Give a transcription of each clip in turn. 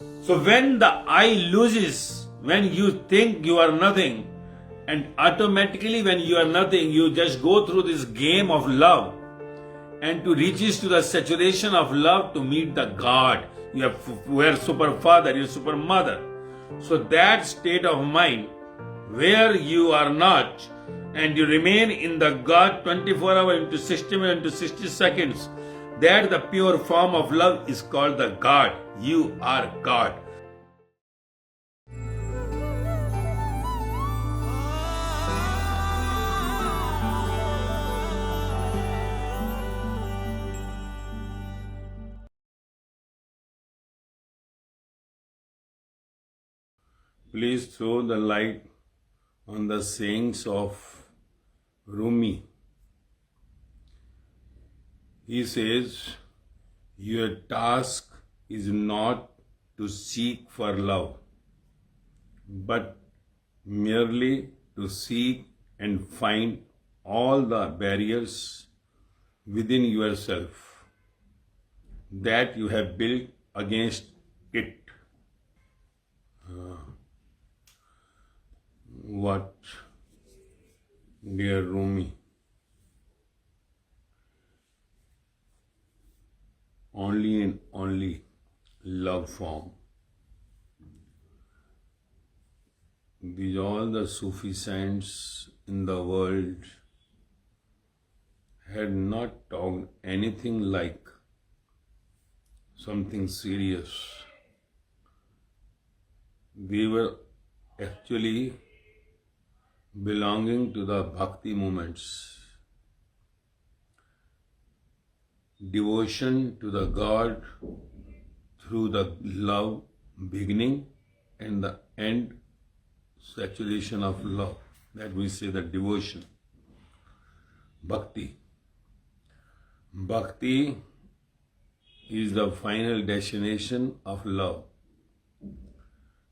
So when the I loses, when you think you are nothing, and automatically when you are nothing, you just go through this game of love, and to reaches to the saturation of love to meet the God. You are super father, you are super mother. So that state of mind where you are not and you remain in the God 24 hours into 60 minutes into 60 seconds, that the pure form of love is called the God. You are God. Please throw the light on the sayings of Rumi. He says, your task is not to seek for love, but merely to seek and find all the barriers within yourself that you have built against it. What, dear Rumi? Only and only love form. These all the Sufi saints in the world had not talked anything like something serious. They were actually belonging to the bhakti movements. Devotion to the God through the love beginning and the end saturation of love. That we say the devotion. Bhakti. Bhakti is the final destination of love.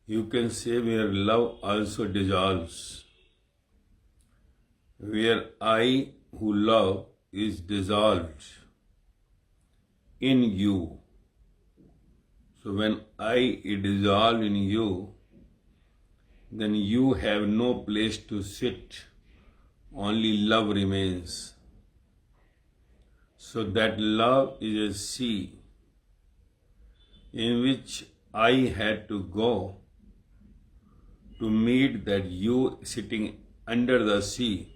You can say where love also dissolves. Where I who love is dissolved in you. So when I is dissolved in you, then you have no place to sit, only love remains. So that love is a sea in which I had to go to meet that you sitting under the sea.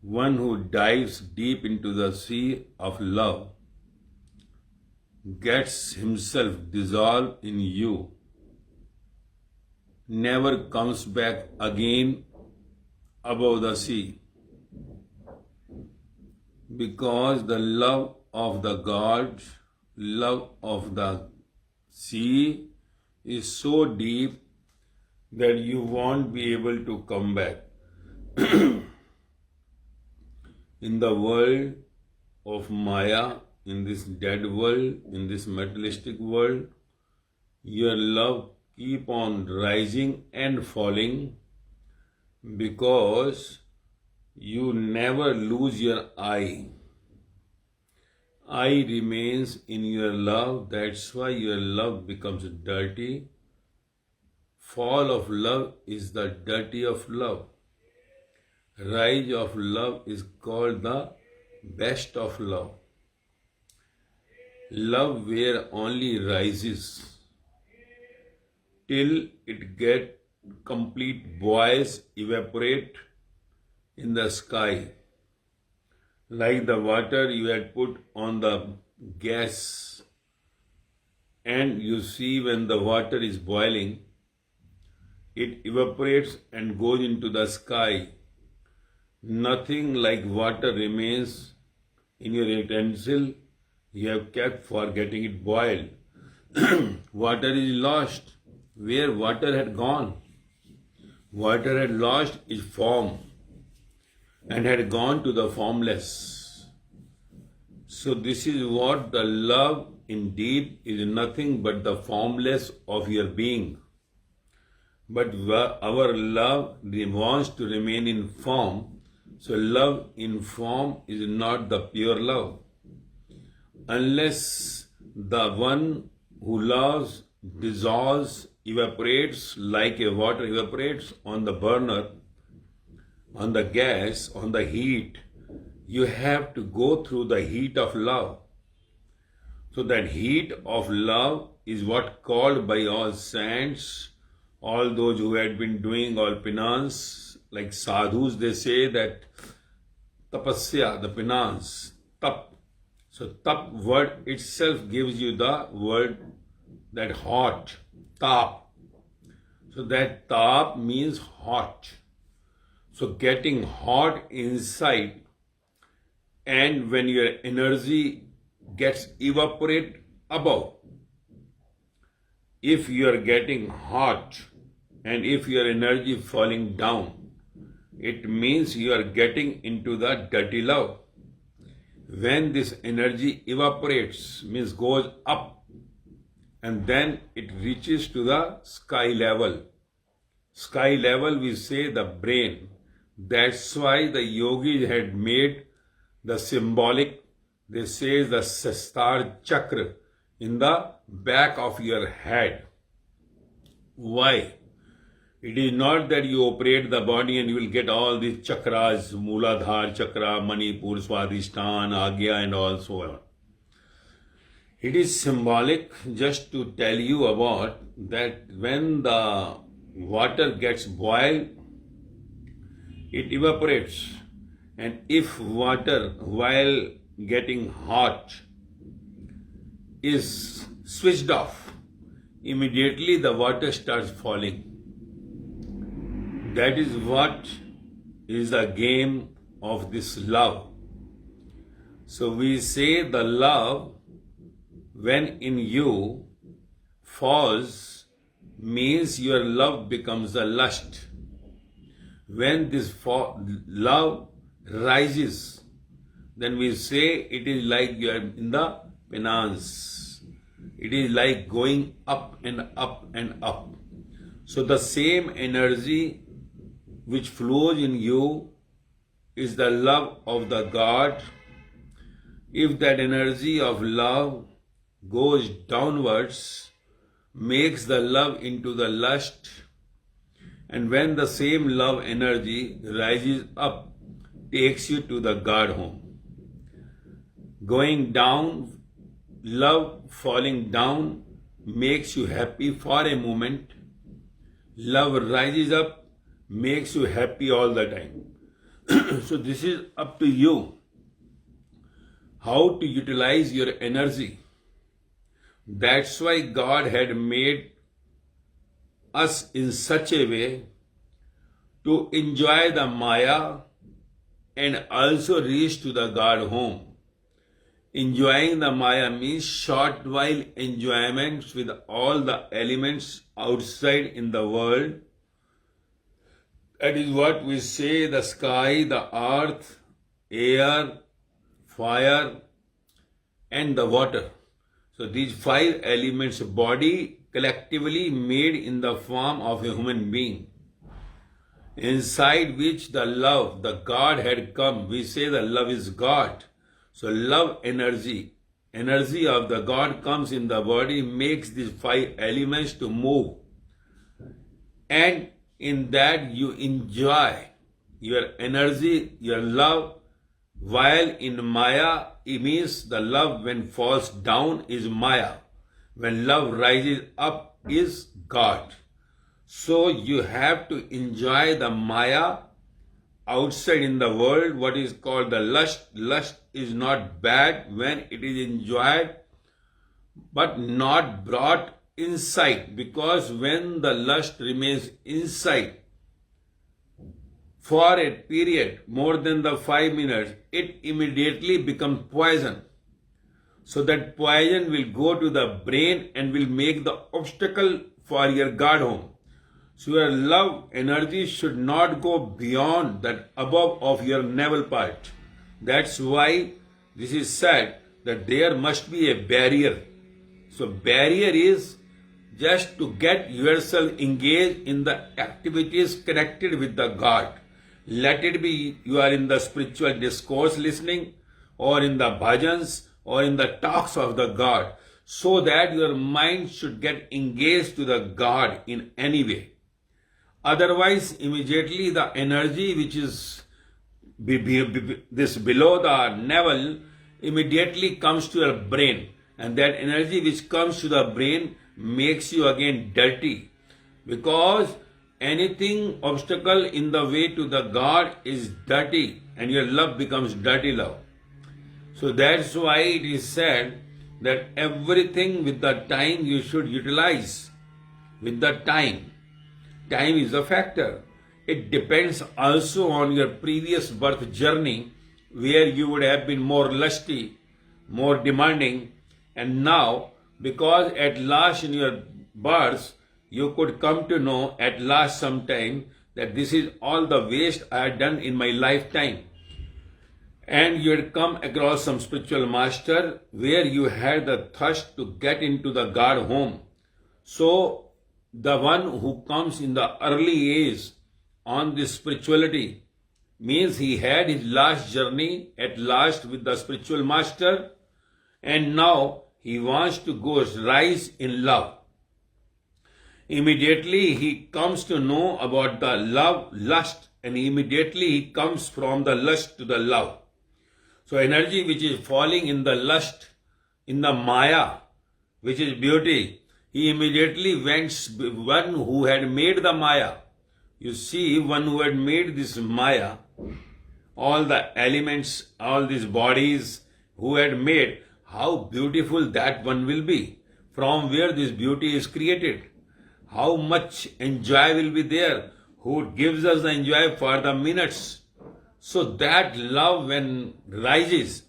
One who dives deep into the sea of love gets himself dissolved in you, never comes back again above the sea, because the love of the God, love of the sea is so deep that you won't be able to come back. In the world of Maya, in this dead world, in this materialistic world, your love keep on rising and falling because you never lose your I. I remains in your love, that's why your love becomes dirty. Fall of love is the dirty of love. Rise of love is called the best of love. Love where only rises till it get complete boils, evaporate in the sky. Like the water you had put on the gas, and you see when the water is boiling, it evaporates and goes into the sky. Nothing like water remains in your utensil you have kept for getting it boiled. Water is lost. Where water had gone? Water had lost its form and had gone to the formless. So this is what the love indeed is, nothing but the formless of your being. But our love wants to remain in form. So love in form is not the pure love. Unless the one who loves dissolves, evaporates like a water evaporates on the burner, on the gas, on the heat. You have to go through the heat of love. So that heat of love is what called by all saints, all those who had been doing all penance, like sadhus, they say that tapasya, the penance, tap. So tap word itself gives you the word that hot, tap. So that tap means hot. So getting hot inside, and when your energy gets evaporated above, if you are getting hot and if your energy falling down, it means you are getting into the dirty love. When this energy evaporates, means goes up, and then it reaches to the sky level. Sky level, we say the brain. That's why the yogis had made the symbolic, they say the ster chakra in the back of your head. Why? It is not that you operate the body and you will get all these chakras, Mooladhara chakra, Manipur, Swadhisthana, Agya and all so on. It is symbolic just to tell you about that when the water gets boiled, it evaporates. And if water while getting hot is switched off, immediately the water starts falling. That is what is the game of this love. So we say the love, when in you falls, means your love becomes a lust. When this love rises, then we say it is like you are in the penance. It is like going up and up and up. So the same energy which flows in you is the love of the God. If that energy of love goes downwards, makes the love into the lust, and when the same love energy rises up, takes you to the God home. Going down, love falling down makes you happy for a moment. Love rises up, makes you happy all the time. So this is up to you, how to utilize your energy. That's why God had made us in such a way to enjoy the Maya and also reach to the God home. Enjoying the Maya means short while enjoyments with all the elements outside in the world. That is what we say, the sky, the earth, air, fire and the water. So these 5 elements, body collectively made in the form of a human being, inside which the love, the God had come. We say the love is God. So love energy of the God comes in the body, makes these 5 elements to move. And in that you enjoy your energy, your love, while in Maya, it means the love when falls down is Maya. When love rises up is God. So you have to enjoy the Maya outside in the world, what is called the lust. Lust is not bad when it is enjoyed, but not brought inside, because when the lust remains inside for a period more than the 5 minutes, it immediately becomes poison. So that poison will go to the brain and will make the obstacle for your God home. So your love energy should not go beyond that above of your navel part. That's why this is said that there must be a barrier. So barrier is just to get yourself engaged in the activities connected with the God. Let it be you are in the spiritual discourse listening, or in the bhajans, or in the talks of the God. so that your mind should get engaged to the God in any way. Otherwise, immediately the energy which is this below the navel immediately comes to your brain, and that energy which comes to the brain makes you again dirty, because anything obstacle in the way to the God is dirty, and your love becomes dirty love. So that's why it is said that everything with the time you should utilize. With the time. Time is a factor. It depends also on your previous birth journey, where you would have been more lusty, more demanding, and now, because at last in your birth, you could come to know at last sometime that this is all the waste I had done in my lifetime. And you had come across some spiritual master where you had the thirst to get into the God home. So, the one who comes in the early age on this spirituality means he had his last journey at last with the spiritual master, and now he wants to go rise in love. Immediately he comes to know about the love, lust, and immediately he comes from the lust to the love. So energy which is falling in the lust, in the maya, which is beauty, he immediately went, one who had made the maya. You see, one who had made this maya, all the elements, all these bodies, who had made, how beautiful that one will be, from where this beauty is created. How much enjoy will be there, who gives us the enjoy for the minutes. So that love when rises,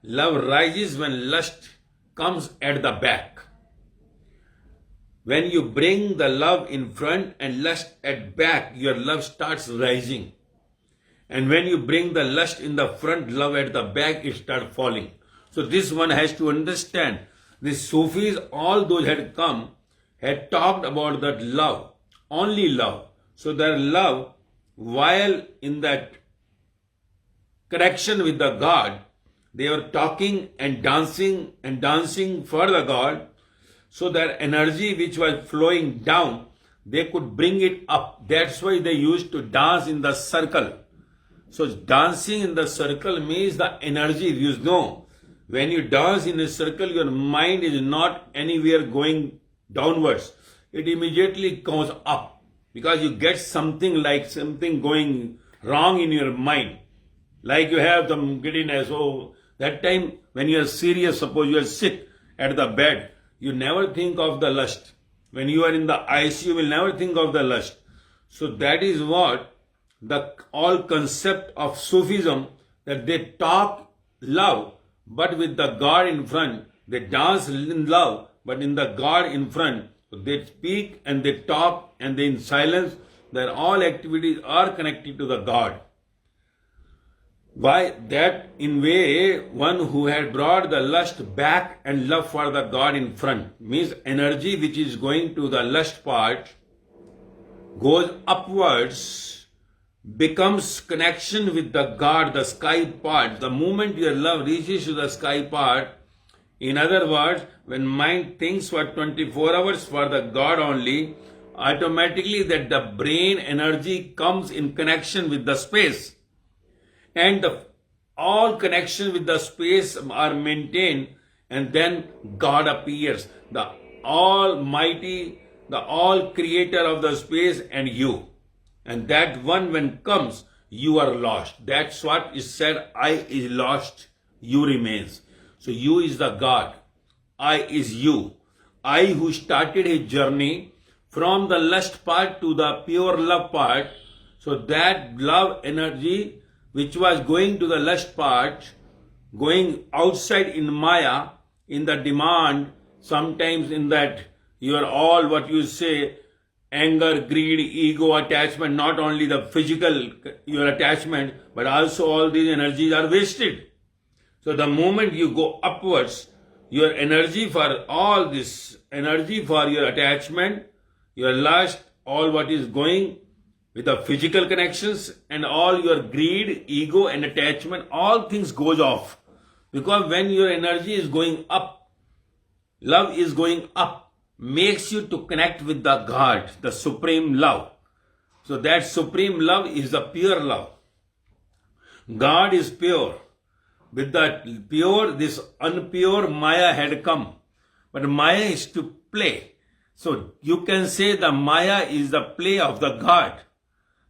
love rises when lust comes at the back. When you bring the love in front and lust at back, your love starts rising. And when you bring the lust in the front, love at the back, it starts falling. So this one has to understand. The Sufis, all those had come, had talked about that love, only love. So their love, while in that connection with the God, they were talking and dancing for the God. So their energy which was flowing down, they could bring it up. That's why they used to dance in the circle. So dancing in the circle means the energy, you know. When you dance in a circle, your mind is not anywhere going downwards. It immediately goes up, because you get something like something going wrong in your mind. Like you have some giddiness. So that time when you are serious, suppose you are sick at the bed, you never think of the lust. When you are in the ICU, you will never think of the lust. So that is what the all concept of Sufism, that they talk love, but with the God in front. They dance in love, but in the God in front. So they speak and they talk and they in silence. Their all activities are connected to the God. Why? That in way, one who had brought the lust back and love for the God in front, means energy which is going to the lust part goes upwards, becomes connection with the God, the sky part. The moment your love reaches to the sky part, in other words, when mind thinks for 24 hours for the God only, automatically that the brain energy comes in connection with the space. And all connection with the space are maintained, and then God appears, the Almighty, the all creator of the space, and you. And that one when comes, you are lost. That's what is said, I is lost, you remains. So you is the God, I is you. I who started his journey from the lust part to the pure love part. So that love energy which was going to the lust part, going outside in Maya, in the demand, sometimes in that you are all what you say, anger, greed, ego, attachment, not only the physical, your attachment, but also all these energies are wasted. So the moment you go upwards, your energy for all this, energy for your attachment, your lust, all what is going with the physical connections and all your greed, ego and attachment, all things goes off. Because when your energy is going up, Love is going up, makes you to connect with the God, the supreme love. So that supreme love is the pure love. God is pure. With that pure, this unpure Maya had come. But Maya is to play. So you can say the Maya is the play of the God.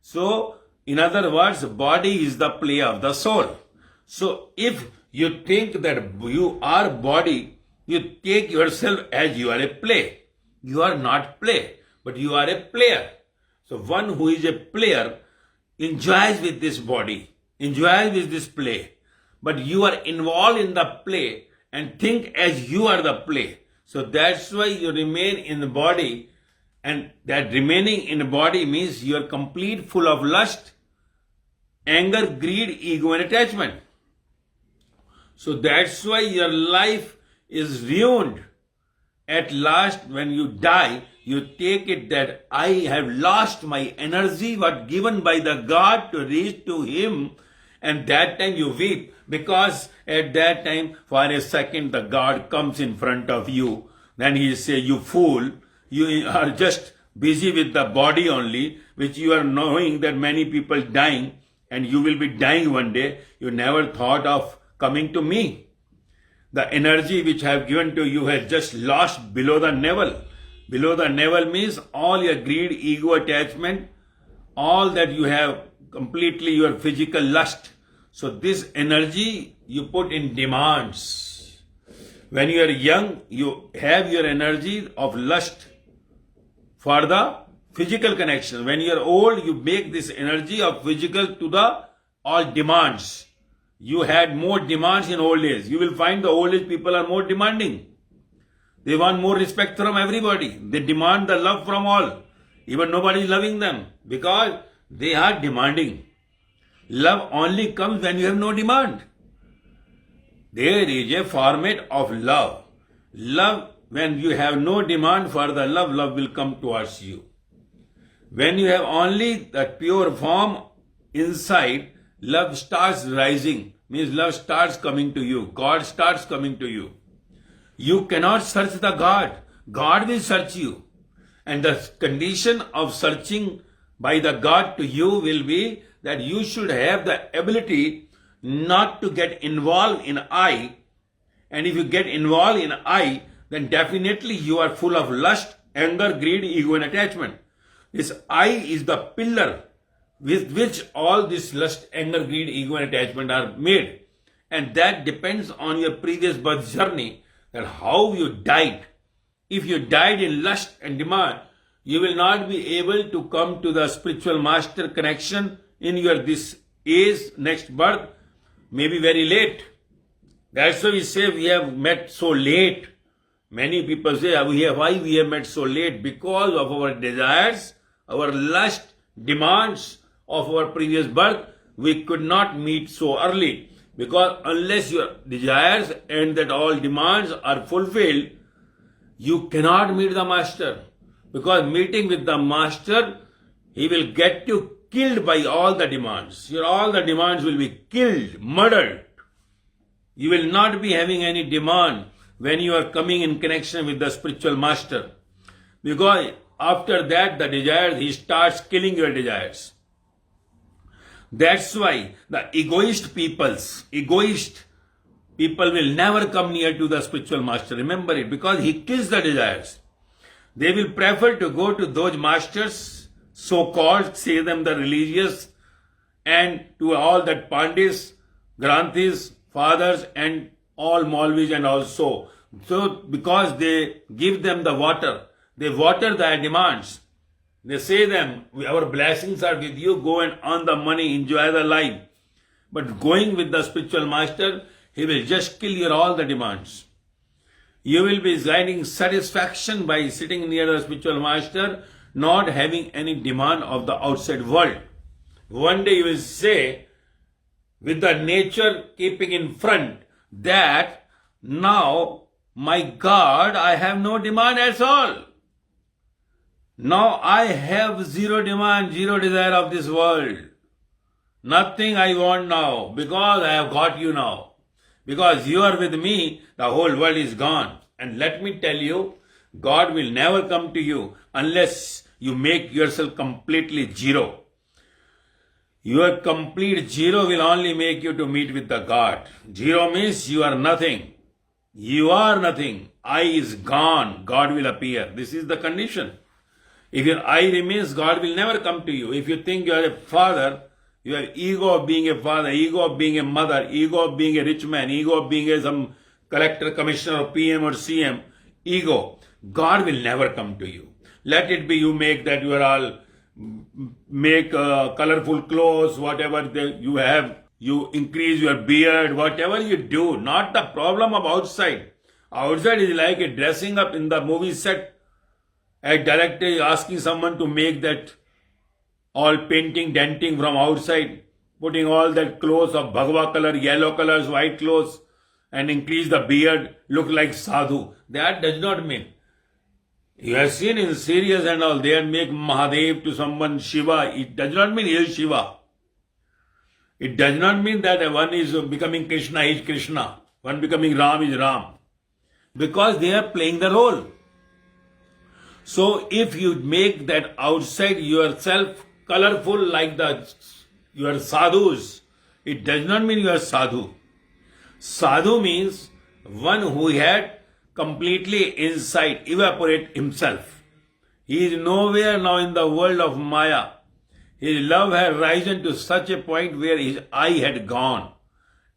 So, in other words, body is the play of the soul. So if you think that you are body, you take yourself as you are a play. You are not play, but you are a player. So one who is a player enjoys with this body, enjoys with this play. But you are involved in the play and think as you are the play. So that's why you remain in the body, and that remaining in the body means you are complete full of lust, anger, greed, ego and attachment. So that's why your life is ruined. At last, when you die, you take it that I have lost my energy, what given by the God to reach to Him, and that time you weep, because at that time, for a second, the God comes in front of you. Then He say, you fool, you are just busy with the body only, which you are knowing that many people dying, and you will be dying one day. You never thought of coming to me. The energy which I have given to you has just lost below the navel. Below the navel means all your greed, ego, attachment, all that you have, completely your physical lust. So this energy you put in demands. When you are young, you have your energy of lust for the physical connection. When you are old, you make this energy of physical to the all demands. You had more demands in old age. You will find the old age people are more demanding. They want more respect from everybody. They demand the love from all. Even nobody is loving them because they are demanding. Love only comes when you have no demand. There is a format of love. Love, when you have no demand for the love, love will come towards you. When you have only that pure form inside, love starts rising, means love starts coming to you. God starts coming to you. You cannot search the God. God will search you. And the condition of searching by the God to you will be that you should have the ability not to get involved in I. And if you get involved in I, then definitely you are full of lust, anger, greed, ego and attachment. This I is the pillar with which all this lust, anger, greed, ego and attachment are made. And that depends on your previous birth journey, that how you died. If you died in lust and demand, you will not be able to come to the spiritual master connection in your this age, next birth, maybe very late. That's why we say we have met so late. Many people say, why we have met so late? Because of our desires, our lust, demands of our previous birth, we could not meet so early. Because unless your desires and that all demands are fulfilled, you cannot meet the master. Because meeting with the master, he will get you killed by all the demands. All the demands will be killed, murdered. You will not be having any demand when you are coming in connection with the spiritual master. Because after that, the desires, he starts killing your desires. That's why the egoist people will never come near to the spiritual master. Remember it, because he kills the desires. They will prefer to go to those masters, so-called, say them the religious, and to all that pandits, granthis, fathers, and all Maulvis and also. So, because they give them the water, they water their demands. They say them, our blessings are with you, go and earn the money, enjoy the life. But going with the spiritual master, he will just kill your all the demands. You will be finding satisfaction by sitting near the spiritual master, not having any demand of the outside world. One day you will say, with the nature keeping in front, that now, my God, I have no demand at all. Now I have zero demand, zero desire of this world. Nothing I want now, because I have got you now. Because you are with me, the whole world is gone. And let me tell you, God will never come to you unless you make yourself completely zero. Your complete zero will only make you to meet with the God. Zero means you are nothing. You are nothing. I is gone. God will appear. This is the condition. If your I remains, God will never come to you. If you think you are a father, you have ego of being a father, ego of being a mother, ego of being a rich man, ego of being some collector, commissioner, or PM or CM, ego. God will never come to you. Let it be you make that you are all, make colorful clothes, whatever you have, you increase your beard, whatever you do, not the problem of outside. Outside is like a dressing up in the movie set. A director is asking someone to make that all painting, denting from outside, putting all that clothes of bhagwa color, yellow colors, white clothes, and increase the beard, look like sadhu. That does not mean. You have seen in series and all, they make Mahadev to someone Shiva. It does not mean he is Shiva. It does not mean that one is becoming Krishna, he is Krishna. One becoming Ram is Ram. Because they are playing the role. So if you make that outside yourself colorful like your sadhus, it does not mean you are sadhu. Sadhu means one who had completely inside evaporate himself. He is nowhere now in the world of Maya. His love had risen to such a point where his I had gone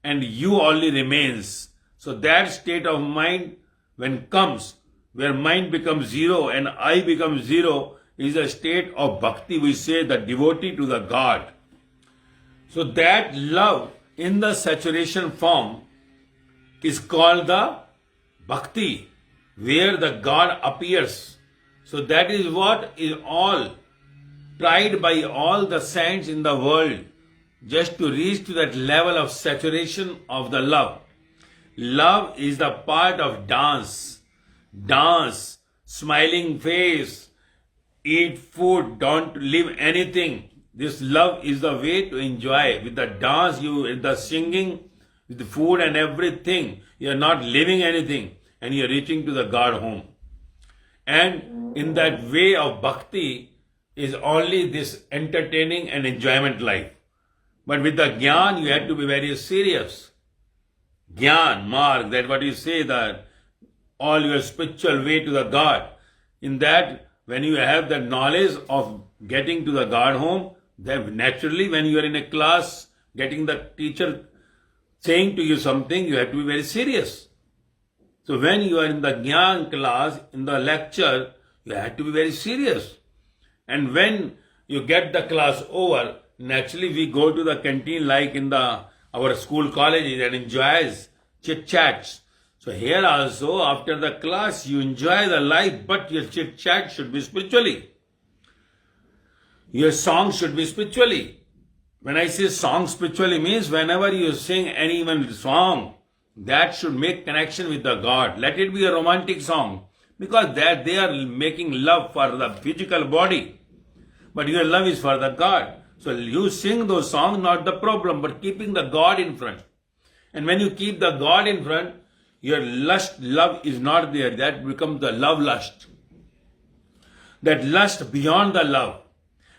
and you only remains. So that state of mind when comes, where mind becomes zero and I becomes zero, is a state of bhakti, we say the devotee to the God. So that love in the saturation form is called the bhakti, where the God appears. So that is what is all tried by all the saints in the world, just to reach to that level of saturation of the love. Love is the part of dance. Dance, smiling face, eat food, don't leave anything. This love is the way to enjoy. With the dance, with the singing, with the food and everything, you are not leaving anything and you are reaching to the God home. And in that way of bhakti is only this entertaining and enjoyment life. But with the jnana, you have to be very serious. Jnana, mark, that what you say, that all your spiritual way to the God. In that, when you have the knowledge of getting to the God home, then naturally when you are in a class, getting the teacher saying to you something, you have to be very serious. So when you are in the Jnana class, in the lecture, you have to be very serious. And when you get the class over, naturally we go to the canteen like in our school colleges and enjoys chit-chats. So here also, after the class, you enjoy the life, but your chit-chat should be spiritually. Your song should be spiritually. When I say song spiritually means whenever you sing any one song, that should make connection with the God. Let it be a romantic song, because that they are making love for the physical body. But your love is for the God. So you sing those songs, not the problem, but keeping the God in front. And when you keep the God in front, your lust, love is not there. That becomes the love lust. That lust beyond the love.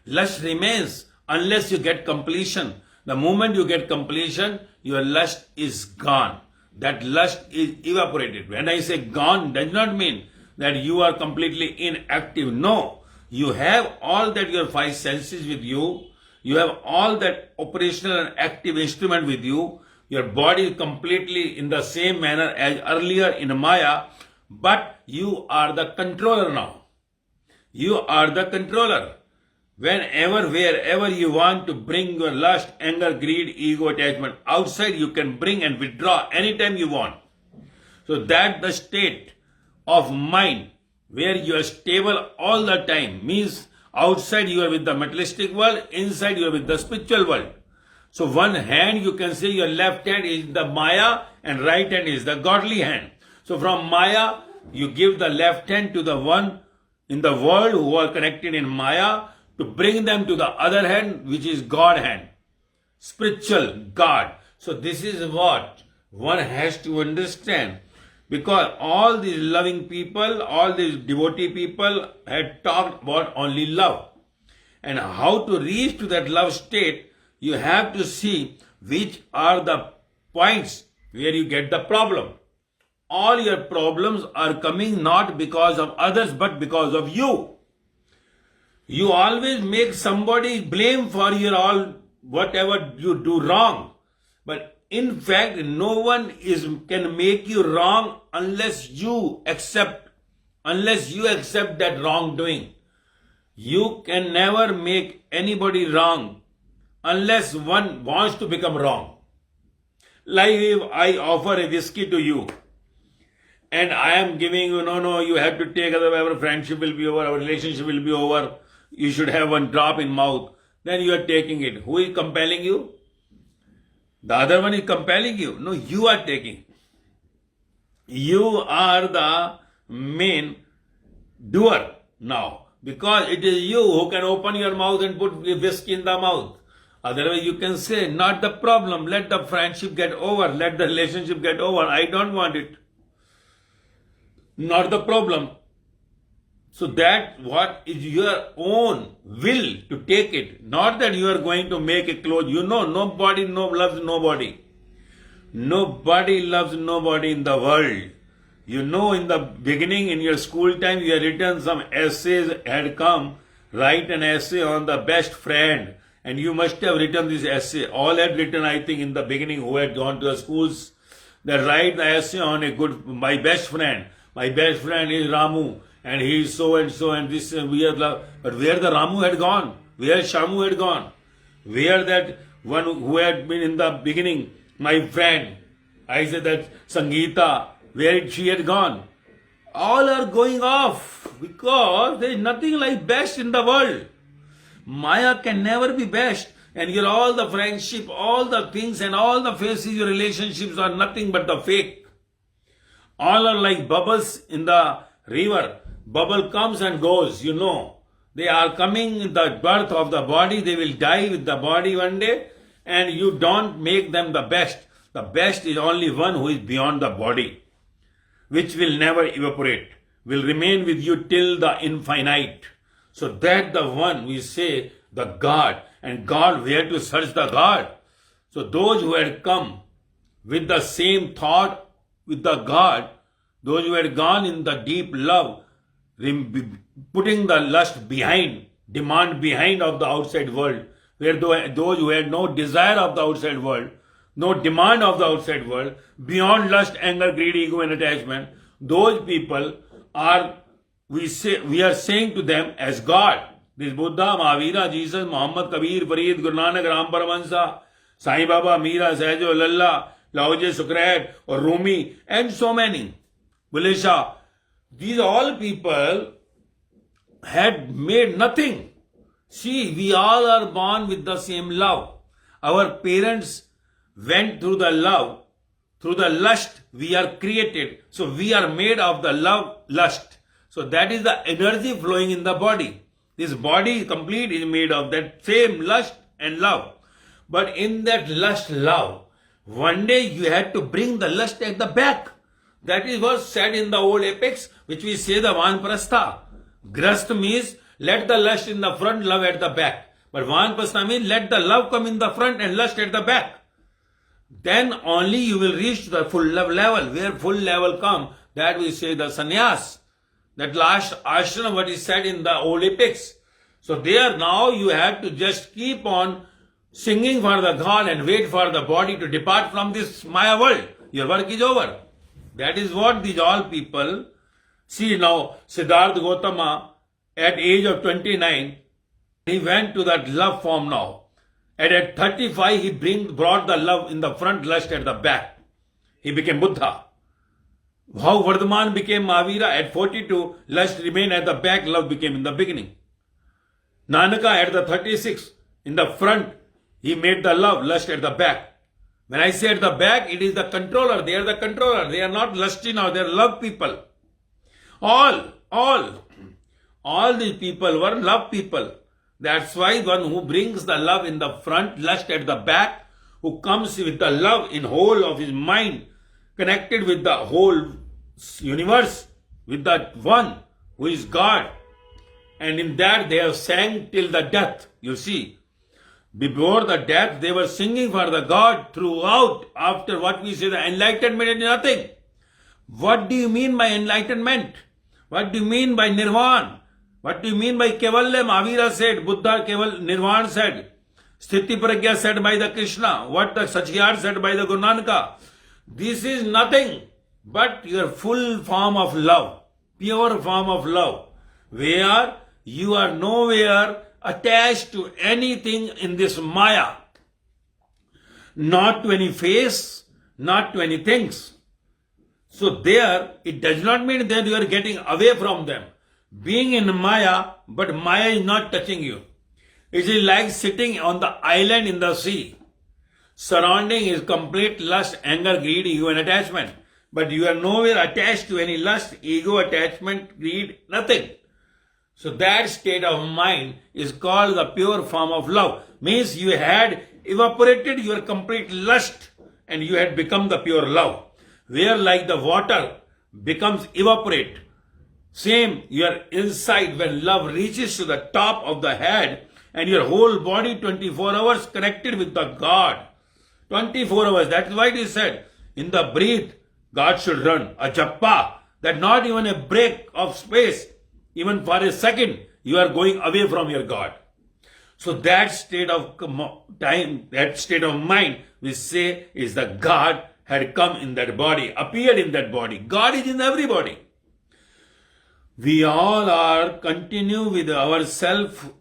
Lust remains unless you get completion. The moment you get completion, your lust is gone. That lust is evaporated. When I say gone, does not mean that you are completely inactive. No. You have all that your five senses with you. You have all that operational and active instrument with you. Your body is completely in the same manner as earlier in Maya, but you are the controller now. You are the controller. Whenever, wherever you want to bring your lust, anger, greed, ego, attachment outside, you can bring and withdraw anytime you want. So that the state of mind where you are stable all the time means outside you are with the materialistic world, inside you are with the spiritual world. So one hand you can say your left hand is the Maya and right hand is the godly hand. So from Maya you give the left hand to the one in the world who are connected in Maya to bring them to the other hand which is God hand. Spiritual God. So this is what one has to understand. Because all these loving people, all these devotee people had talked about only love. And how to reach to that love state, you have to see which are the points where you get the problem. All your problems are coming not because of others but because of you. You always make somebody blame for your all whatever you do wrong. But in fact, no one can make you wrong unless you accept that wrongdoing. You can never make anybody wrong unless one wants to become wrong. Like if I offer a whiskey to you and I am giving you, no, you have to take, otherwise our friendship will be over, our relationship will be over, you should have one drop in mouth, then you are taking it. Who is compelling you? The other one is compelling you. No, you are taking. You are the main doer now. Because it is you who can open your mouth and put the whiskey in the mouth. Otherwise you can say, not the problem. Let the friendship get over. Let the relationship get over. I don't want it. Not the problem. So that what is your own will to take it. Not that you are going to make a clothes. You know, nobody loves nobody. Nobody loves nobody in the world. You know, in the beginning, in your school time, you had written some essays, had come, write an essay on the best friend. And you must have written this essay. All had written, I think, in the beginning, who had gone to the schools, that write the essay on my best friend. My best friend is Ramu. And he is so and so and this and we are love. But where the Ramu had gone? Where Shamu had gone? Where that one who had been in the beginning, my friend? I said that Sangeeta, where she had gone? All are going off because there is nothing like best in the world. Maya can never be best. And your all the friendship, all the things and all the faces, your relationships are nothing but the fake. All are like bubbles in the river. Bubble comes and goes, you know. They are coming in the birth of the body. They will die with the body one day. And you don't make them the best. The best is only one who is beyond the body, which will never evaporate, will remain with you till the infinite. So that the one we say, the God. And God, where to search the God? So those who had come with the same thought with the God, those who had gone in the deep love, putting the lust behind, demand behind of the outside world, where those who had no desire of the outside world, no demand of the outside world, beyond lust, anger, greed, ego and attachment, those people are, we are saying to them as God. This Buddha, Mahavira, Jesus, Muhammad, Kabir, Farid, Guru Nanak, Ram Paramahansa, Sai Baba, Meera, Sahjo, Lalla, Laoje, Socrates, or Rumi, and so many. Bulle Shah. These all people had made nothing. See, we all are born with the same love. Our parents went through the love, through the lust we are created. So we are made of the love, lust. So that is the energy flowing in the body. This body complete is made of that same lust and love. But in that lust, love, one day you had to bring the lust at the back. That is what said in the old epics, which we say the Vanprastha. Grast means let the lust in the front, love at the back. But Vanprastha means let the love come in the front and lust at the back. Then only you will reach the full love level. Where full level come, that we say the sannyas. That last ashram what is said in the old epics. So there now you have to just keep on singing for the God and wait for the body to depart from this Maya world. Your work is over. That is what these all people see now. Siddhartha Gautama at age of 29, he went to that love form now. And at 35, he brought the love in the front, lust at the back. He became Buddha. How Vardhaman became Mahavira at 42, lust remained at the back, love became in the beginning. Nanaka at the 36, in the front, he made the love, lust at the back. When I say at the back, it is the controller. They are the controller. They are not lusty now. They are love people. All these people were love people. That's why one who brings the love in the front, lust at the back, who comes with the love in whole of his mind, connected with the whole universe with that one who is God. And in that they have sang till the death. You see, before the death they were singing for the God throughout. After what we say, the enlightenment is nothing. What do you mean by enlightenment? What do you mean by nirvana? What do you mean by Kevalya? Mahavira said, Buddha Keval Nirvana said, Sthiti Pragya said by the Krishna, what the Sachiyar said by the Guru Nanaka. This is nothing but your full form of love, pure form of love, where you are nowhere attached to anything in this Maya, not to any face, not to any things. So there, it does not mean that you are getting away from them. Being in Maya, but Maya is not touching you. It is like sitting on the island in the sea. Surrounding is complete lust, anger, greed, ego and attachment. But you are nowhere attached to any lust, ego, attachment, greed, nothing. So that state of mind is called the pure form of love. Means you had evaporated your complete lust and you had become the pure love. Where like the water becomes evaporate. Same, your inside when love reaches to the top of the head and your whole body 24 hours connected with the God. 24 hours, that's why it is said, in the breath, God should run. A jappa, that not even a break of space, even for a second, you are going away from your God. So that state of time, that state of mind, we say is the God had come in that body, appeared in that body. God is in everybody. We all are continue with ourself,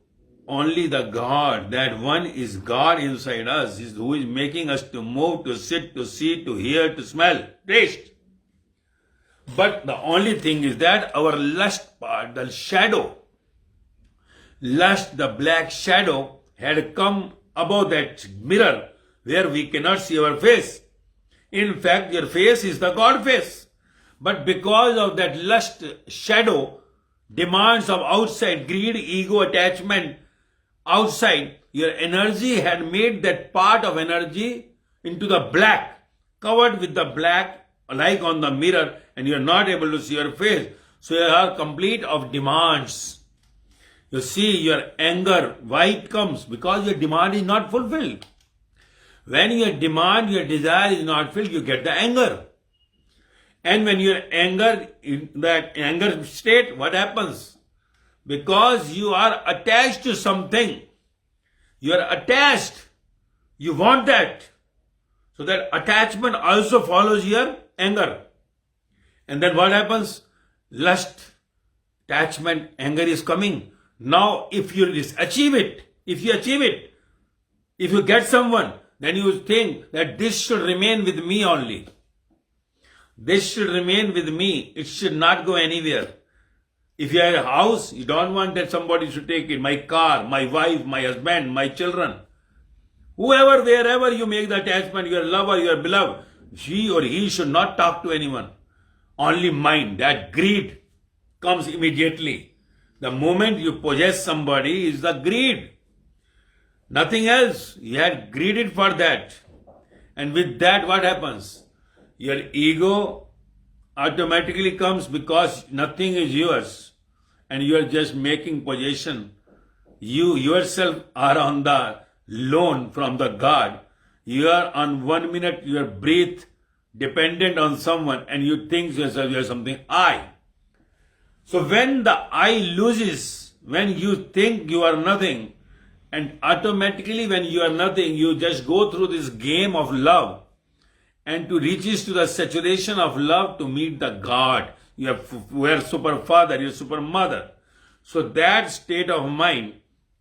only the God. That one is God inside us, is who is making us to move, to sit, to see, to hear, to smell, taste. But the only thing is that our lust part, the shadow, lust, the black shadow, had come above that mirror where we cannot see our face. In fact, your face is the God face. But because of that lust shadow, demands of outside, greed, ego, attachment, outside, your energy had made that part of energy into the black, covered with the black, like on the mirror, and you are not able to see your face. So you are complete of demands. You see your anger, why it comes? Because your demand is not fulfilled. When your demand, your desire is not filled, you get the anger. And when you're anger, in that anger state, what happens? Because you are attached to something. You are attached. You want that. So that attachment also follows your anger. And then what happens? Lust, attachment, anger is coming. Now if you achieve it, if you get someone, then you think that this should remain with me only. This should remain with me. It should not go anywhere. If you have a house, you don't want that somebody should take it. My car, my wife, my husband, my children. Whoever, wherever you make the attachment, your lover, your beloved, she or he should not talk to anyone. Only mine. That greed comes immediately. The moment you possess somebody is the greed. Nothing else. You had greeded for that. And with that, what happens? Your ego automatically comes because nothing is yours. And you are just making possession. You yourself are on the loan from the God. You are on 1 minute, your breath dependent on someone, and you think yourself you are something I. So when the I loses, when you think you are nothing, and automatically when you are nothing, you just go through this game of love, and to reach to the saturation of love to meet the God. You are super father, you are super mother. So that state of mind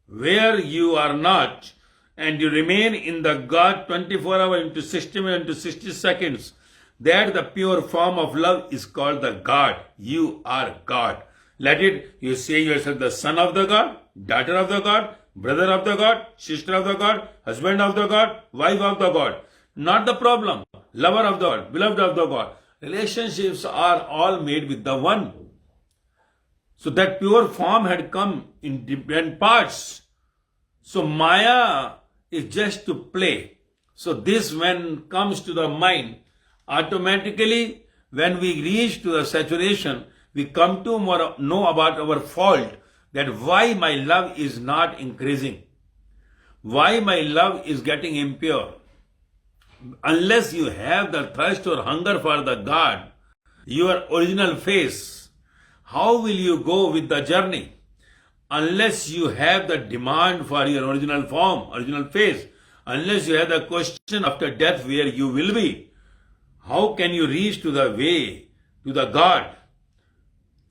where you are not, and you remain in the God 24 hours into 60 minutes into 60 seconds, that the pure form of love is called the God. You are God. Let it, you say yourself the son of the God, daughter of the God, brother of the God, sister of the God, husband of the God, wife of the God. Not the problem. Lover of the God, beloved of the God. Relationships are all made with the one. So that pure form had come in different parts. So Maya is just to play. So this when comes to the mind, automatically when we reach to the saturation, we come to know about our fault, that why my love is not increasing, why my love is getting impure. Unless you have the thirst or hunger for the God, your original face, how will you go with the journey? Unless you have the demand for your original form, original face, unless you have the question after death where you will be, how can you reach to the way, to the God?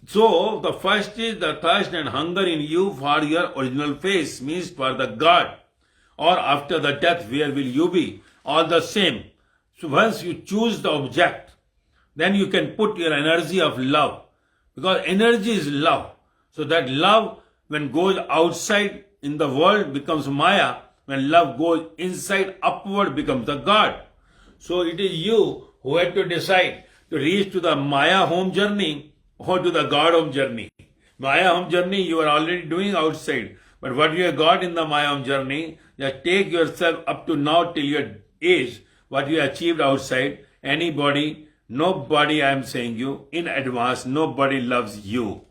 So, the first is the thirst and hunger in you for your original face, means for the God. Or after the death, where will you be? All the same. So, once you choose the object, then you can put your energy of love. Because energy is love. So, that love, when goes outside in the world, becomes Maya. When love goes inside, upward, becomes the God. So, it is you who had to decide to reach to the Maya home journey or to the God home journey. Maya home journey you are already doing outside. But what you have got in the Maya home journey, just take yourself up to now till your age, what you achieved outside. Anybody, nobody, I am saying you, in advance, nobody loves you.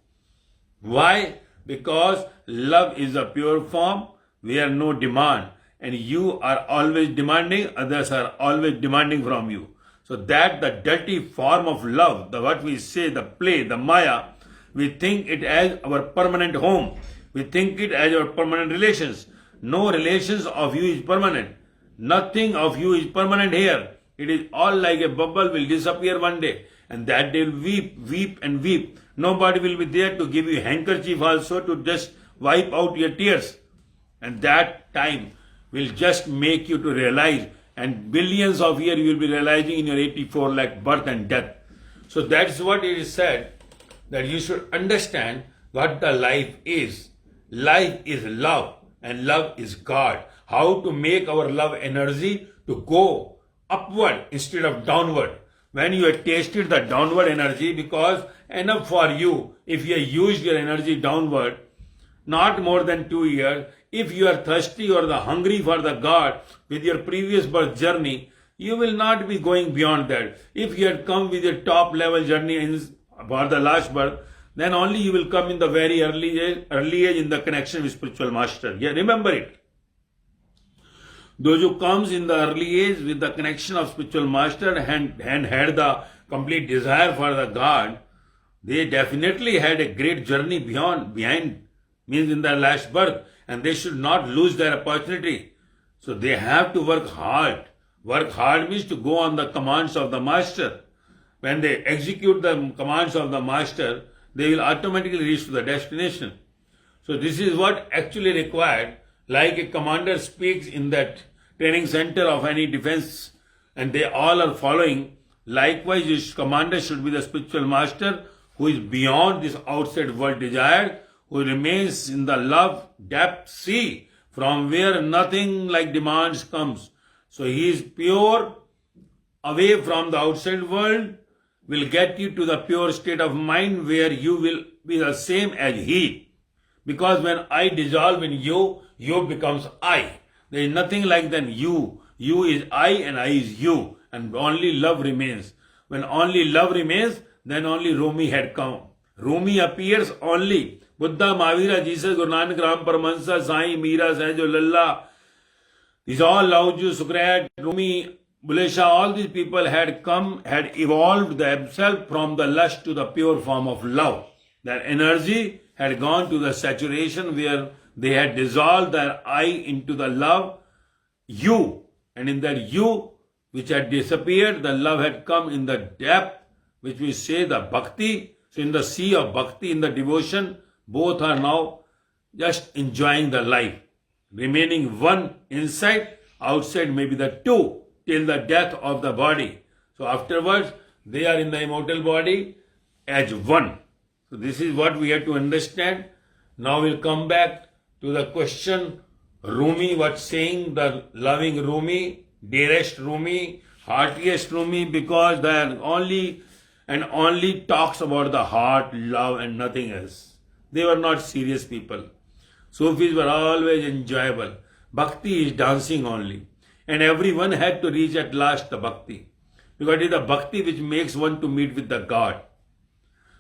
Why? Because love is a pure form where no demand. And you are always demanding, others are always demanding from you. So that the dirty form of love, the what we say, the play, the Maya, we think it as our permanent home. We think it as our permanent relations. No relations of you is permanent. Nothing of you is permanent here. It is all like a bubble will disappear one day. And that day will weep, weep and weep. Nobody will be there to give you handkerchief also to just wipe out your tears. And that time will just make you to realize, and billions of years you will be realizing in your 84 lakh birth and death. So that's what it is said, that you should understand what the life is. Life is love and love is God. How to make our love energy to go upward instead of downward. When you have tasted the downward energy, because enough for you, if you have used your energy downward, not more than 2 years, if you are thirsty or the hungry for the God with your previous birth journey, you will not be going beyond that. If you had come with your top level journey for the last birth, then only you will come in the very early age in the connection with spiritual master. Yeah, remember it. Those who comes in the early age with the connection of spiritual master and had the complete desire for the God, they definitely had a great journey behind, means in their last birth, and they should not lose their opportunity. So they have to work hard. Work hard means to go on the commands of the master. When they execute the commands of the master, they will automatically reach to the destination. So this is what actually required, like a commander speaks in that training center of any defense, and they all are following. Likewise, this commander should be the spiritual master who is beyond this outside world desire, who remains in the love depth sea, from where nothing like demands comes. So he is pure, away from the outside world, will get you to the pure state of mind where you will be the same as he. Because when I dissolve in you, you becomes I. There is nothing like than you. You is I and I is you. And only love remains. When only love remains, then only Rumi had come. Rumi appears only. Buddha, Mahavira, Jesus, Guru Nanak, Ram, Paramahansa, Sai, Meera, Sahajo, Lalla. These all Lauju, Sukrat, Rumi, Bullesha, all these people had come, had evolved themselves from the lust to the pure form of love. Their energy had gone to the saturation where they had dissolved their I into the love, you. And in that you, which had disappeared, the love had come in the depth, which we say the bhakti. So in the sea of bhakti, in the devotion, both are now just enjoying the life. Remaining one inside, outside maybe the two, till the death of the body. So afterwards, they are in the immortal body as one. So this is what we have to understand. Now we'll come back to the question, Rumi, what's saying, the loving Rumi, dearest Rumi, heartiest Rumi, because they are only talks about the heart, love and nothing else. They were not serious people. Sufis were always enjoyable. Bhakti is dancing only. And everyone had to reach at last the bhakti. because it is the bhakti which makes one to meet with the God.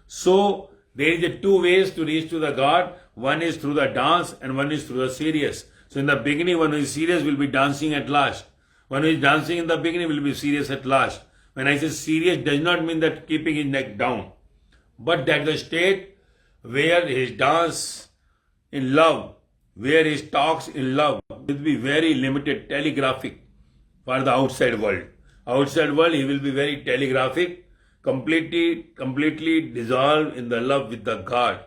So there is two ways to reach to the God. One is through the dance and one is through the serious. So in the beginning, one who is serious will be dancing at last. One who is dancing in the beginning will be serious at last. When I say serious, does not mean that keeping his neck down, but that the state where his dance in love, where his talks in love will be very limited, telegraphic for the outside world. Outside world, he will be very telegraphic, completely dissolved in the love with the God,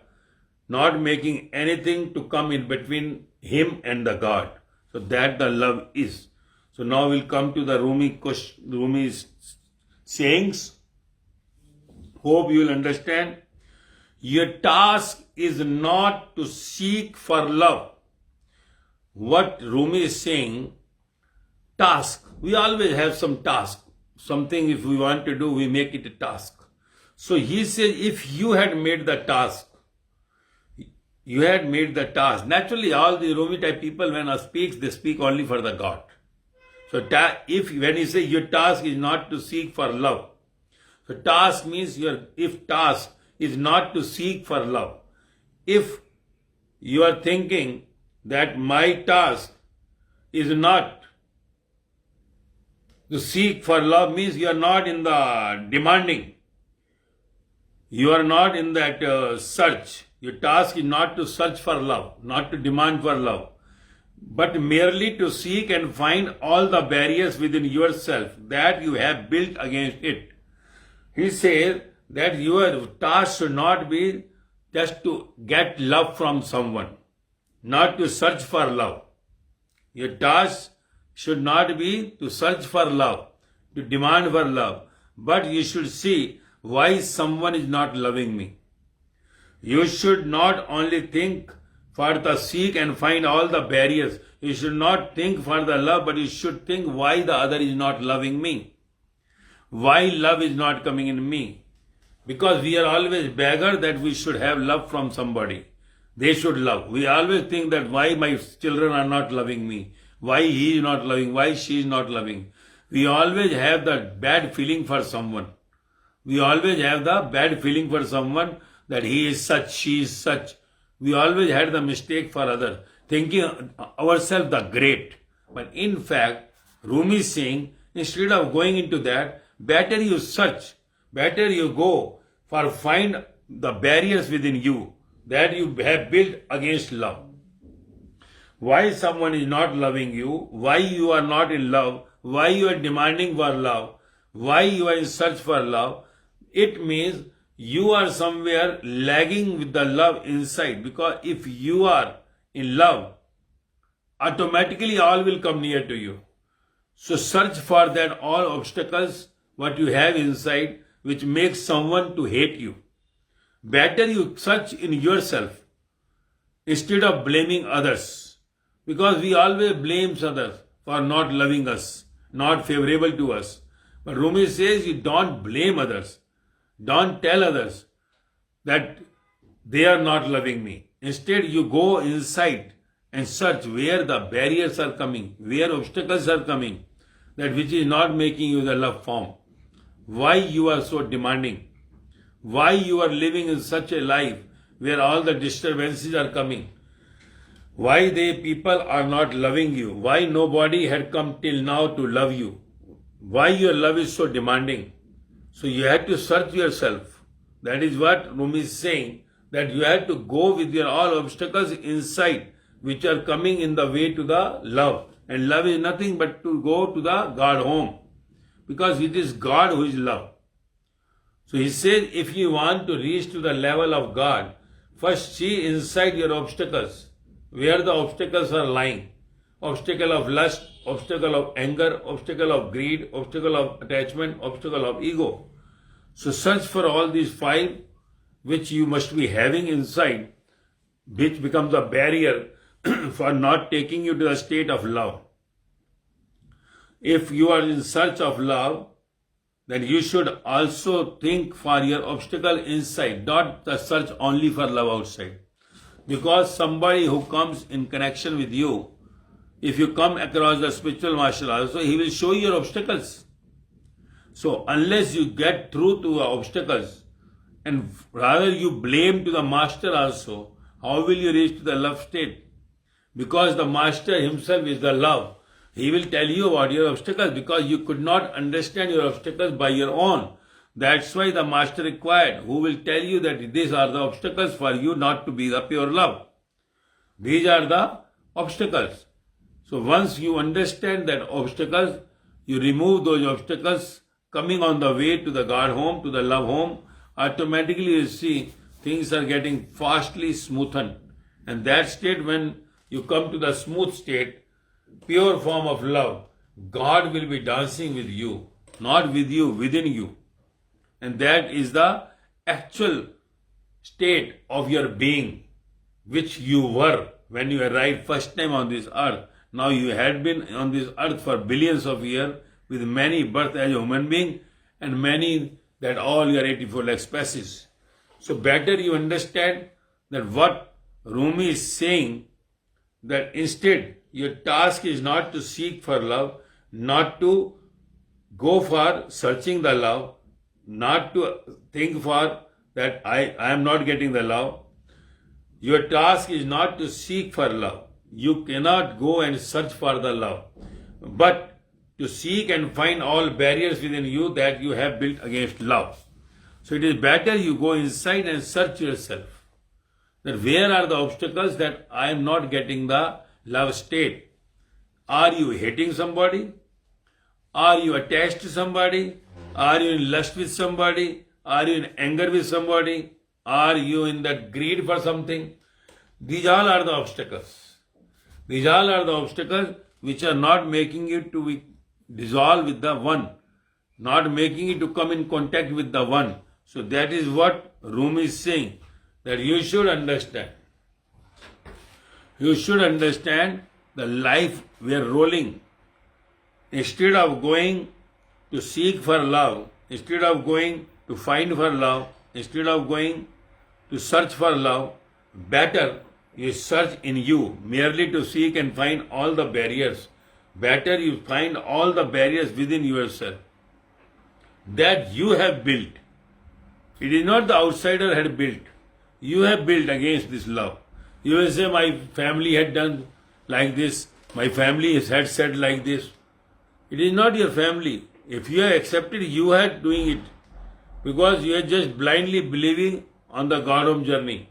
not making anything to come in between him and the God. So that the love is. So now we'll come to the Rumi's sayings. Hope you will understand. Your task is not to seek for love. What Rumi is saying, task. We always have some task. Something if we want to do, we make it a task. So he says, if you had made the task, naturally all the Rumi type people when they speak, they speak only for the God. So when he says your task is not to seek for love, so task means if task is not to seek for love. If you are thinking that my task is not to seek for love, means you are not in the demanding. You are not in that search. Your task is not to search for love, not to demand for love, but merely to seek and find all the barriers within yourself that you have built against it. He says that your task should not be just to get love from someone, not to search for love. Your task should not be to search for love, to demand for love, but you should see why someone is not loving me. You should not only think for the seek and find all the barriers. You should not think for the love, but you should think why the other is not loving me. Why love is not coming in me. Because we are always beggar that we should have love from somebody. They should love. We always think that why my children are not loving me. Why he is not loving. Why she is not loving. We always have the bad feeling for someone. We always have the bad feeling for someone that he is such, she is such. We always had the mistake for others, thinking ourselves the great. But in fact, Rumi is saying, instead of going into that, better you search, better you go for find the barriers within you that you have built against love. Why someone is not loving you, why you are not in love, why you are demanding for love, why you are in search for love, it means you are somewhere lagging with the love inside, because if you are in love, automatically all will come near to you. So search for that all obstacles what you have inside which makes someone to hate you. Better you search in yourself instead of blaming others, because we always blame others for not loving us, not favorable to us. But Rumi says you don't blame others. Don't tell others that they are not loving me. Instead, you go inside and search where the barriers are coming, where obstacles are coming, that which is not making you the love form. Why you are so demanding? Why you are living in such a life where all the disturbances are coming? Why they people are not loving you? Why nobody had come till now to love you? Why your love is so demanding? So you have to search yourself. That is what Rumi is saying, that you have to go with your all obstacles inside which are coming in the way to the love. And love is nothing but to go to the God home, because it is God who is love. So he says, if you want to reach to the level of God, first see inside your obstacles, where the obstacles are lying. Obstacle of lust, obstacle of anger, obstacle of greed, obstacle of attachment, obstacle of ego. So search for all these five which you must be having inside, which becomes a barrier for not taking you to the state of love. If you are in search of love, then you should also think for your obstacle inside, not the search only for love outside. Because somebody who comes in connection with you, if you come across the spiritual master also, he will show you your obstacles. So unless you get through to the obstacles and rather you blame to the master also, how will you reach to the love state? Because the master himself is the love. He will tell you about your obstacles because you could not understand your obstacles by your own. That's why the master required, who will tell you that these are the obstacles for you not to be the pure love. These are the obstacles. So once you understand that obstacles, you remove those obstacles coming on the way to the God home, to the love home, automatically you see things are getting fastly smoothened. And that state, when you come to the smooth state, pure form of love, God will be dancing with you, not with you, within you. And that is the actual state of your being, which you were when you arrived first time on this earth. Now you had been on this earth for billions of years with many births as a human being and many that all your 84 lakh species. So better you understand that what Rumi is saying, that instead your task is not to seek for love, not to go for searching the love, not to think for that I am not getting the love. Your task is not to seek for love. You cannot go and search for the love, but to seek and find all barriers within you that you have built against love. So it is better you go inside and search yourself. That where are the obstacles that I am not getting the love state? Are you hating somebody? Are you attached to somebody? Are you in lust with somebody? Are you in anger with somebody? Are you in that greed for something? These all are the obstacles. These all are the obstacles which are not making you to be dissolve with the one, not making you to come in contact with the one. So that is what Rumi is saying, that you should understand. You should understand the life we are rolling. Instead of going to seek for love, instead of going to find for love, instead of going to search for love, better you search in you merely to seek and find all the barriers. Better you find all the barriers within yourself that you have built. It is not the outsider had built. You have built against this love. You will say, my family had done like this, my family had said like this. It is not your family. If you have accepted, you are doing it because you are just blindly believing on the God home journey.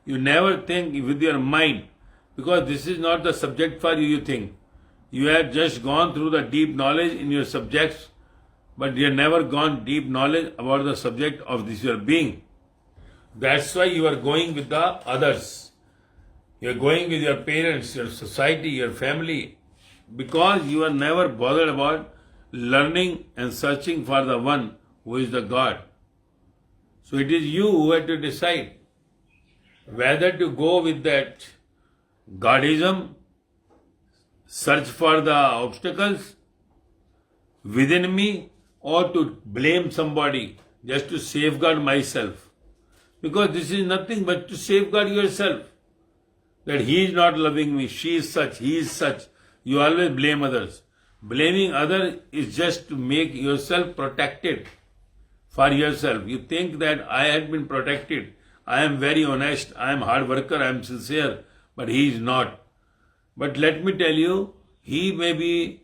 You never think with your mind because this is not the subject for you, you think. You have just gone through the deep knowledge in your subjects, but you have never gone deep knowledge about the subject of this your being. That's why you are going with the others. You are going with your parents, your society, your family, because you are never bothered about learning and searching for the one who is the God. So it is you who have to decide whether to go with that Godism, search for the obstacles within me, or to blame somebody just to safeguard myself. Because this is nothing but to safeguard yourself. That he is not loving me, she is such, he is such. You always blame others. Blaming others is just to make yourself protected for yourself. You think that I have been protected. I am very honest, I am hard worker, I am sincere, but he is not. But let me tell you, he may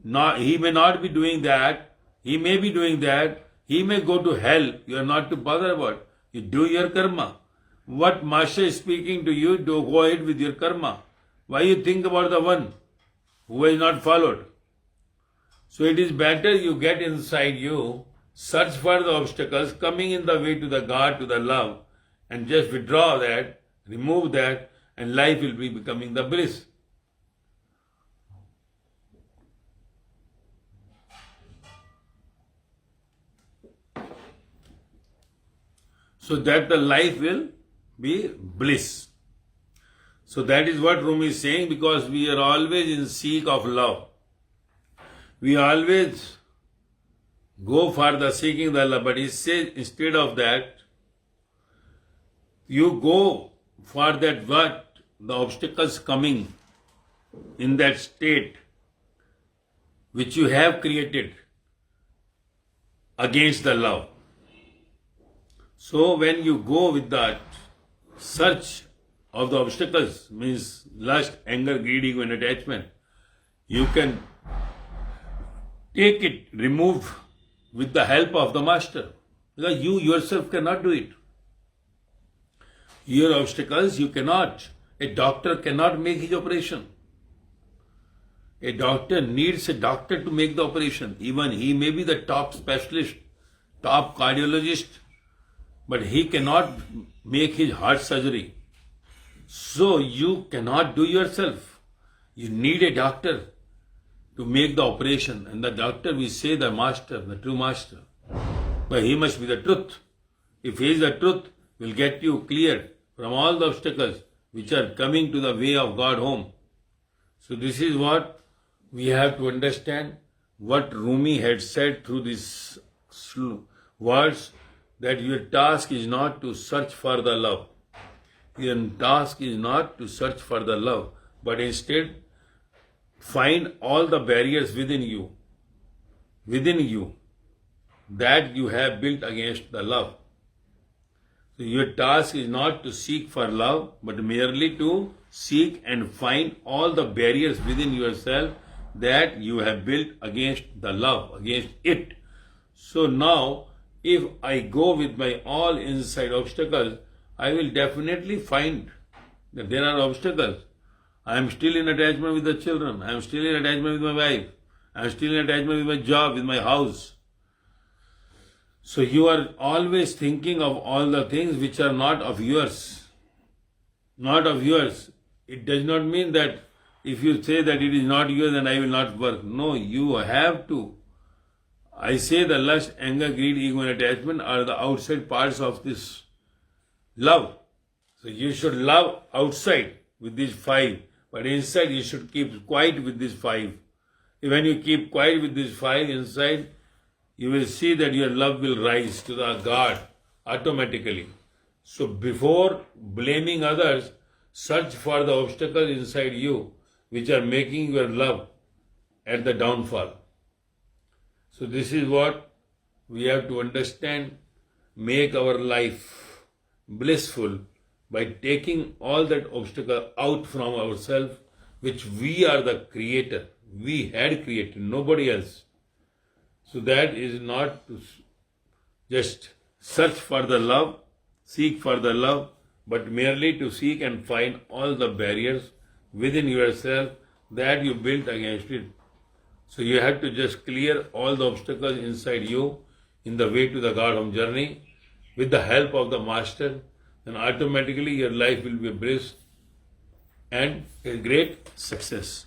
not be doing that, he may be doing that, he may go to hell, you are not to bother about. You do your karma. What Master is speaking to you, do go ahead with your karma. Why you think about the one who is not followed? So it is better you get inside you, search for the obstacles coming in the way to the God, to the love, and just withdraw that, remove that, and life will be becoming the bliss. So that the life will be bliss. So that is what Rumi is saying, because we are always in seek of love. We always go for the seeking the love, but he says instead of that, you go for that what the obstacles coming in that state which you have created. against the love. So when you go with that search of the obstacles, means lust, anger, greed, ego, and attachment, you can take it, remove with the help of the master. Because you yourself cannot do it. Your obstacles you cannot. A doctor cannot make his operation. A doctor needs a doctor to make the operation. Even he may be the top specialist, top cardiologist, but he cannot make his heart surgery. So you cannot do yourself. You need a doctor to make the operation. And the doctor, we say the master, the true master. But he must be the truth. If he is the truth, will get you cleared from all the obstacles which are coming to the way of God home. So this is what we have to understand, what Rumi had said through these words, that your task is not to search for the love. Your task is not to search for the love, but instead find all the barriers within you that you have built against the love. So your task is not to seek for love, but merely to seek and find all the barriers within yourself that you have built against the love, against it. So now, if I go with my all inside obstacles, I will definitely find that there are obstacles. I am still in attachment with the children. I am still in attachment with my wife. I am still in attachment with my job, with my house. So you are always thinking of all the things which are not of yours. Not of yours. It does not mean that if you say that it is not yours, then I will not work. No, you have to. I say the lust, anger, greed, ego, and attachment are the outside parts of this love. So you should love outside with these five, but inside you should keep quiet with these five. When you keep quiet with these five inside, you will see that your love will rise to the God automatically. So before blaming others, search for the obstacles inside you which are making your love at the downfall. So this is what we have to understand. Make our life blissful by taking all that obstacle out from ourselves, which we are the creator. We had created, nobody else. So that is not to just search for the love, seek for the love, but merely to seek and find all the barriers within yourself that you built against it. So you have to just clear all the obstacles inside you in the way to the God home journey with the help of the master. Then automatically your life will be bliss and a great success.